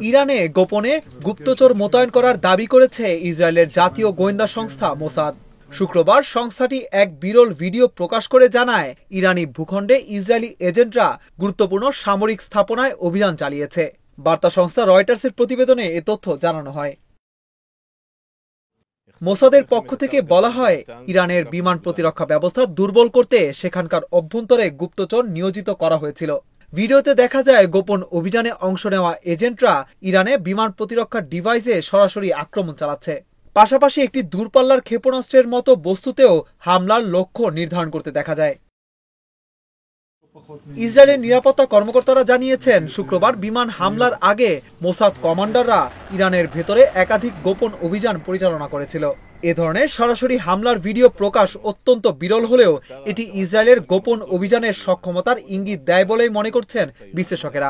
ইরানে গোপনে গুপ্তচর মোতায়েন করার দাবি করেছে ইসরায়েলের জাতীয় গোয়েন্দা সংস্থা মোসাদ। শুক্রবার সংস্থাটি এক বিরল ভিডিও প্রকাশ করে জানায়, ইরানি ভূখণ্ডে ইসরায়েলি এজেন্টরা গুরুত্বপূর্ণ সামরিক স্থাপনায় অভিযান চালিয়েছে। বার্তা সংস্থা রয়টার্সের প্রতিবেদনে এ তথ্য জানানো হয়। মোসাদের পক্ষ থেকে বলা হয়, ইরানের বিমান প্রতিরক্ষা ব্যবস্থা দুর্বল করতে সেখানকার অভ্যন্তরে গুপ্তচর নিয়োজিত করা হয়েছিল। ভিডিওতে দেখা যায় গোপন অভিযানে অংশ নেওয়া এজেন্টরা ইরানে বিমান প্রতিরক্ষা ডিভাইসে সরাসরি আক্রমণ চালাচ্ছে। পাশাপাশি একটি দূরপাল্লার ক্ষেপণাস্ত্রের মতো বস্তুতেও হামলার লক্ষ্য নির্ধারণ করতে দেখা যায়। ইসরায়েলের নিরাপত্তা কর্মকর্তারা জানিয়েছেন, শুক্রবার বিমান হামলার আগে মোসাদ কমান্ডাররা ইরানের ভেতরে একাধিক গোপন অভিযান পরিচালনা করেছিল। এ ধরনের সরাসরি হামলার ভিডিও প্রকাশ অত্যন্ত বিরল হলেও এটি ইসরায়েলের গোপন অভিযানের সক্ষমতার ইঙ্গিত দেয় বলেই মনে করছেন বিশ্লেষকেরা।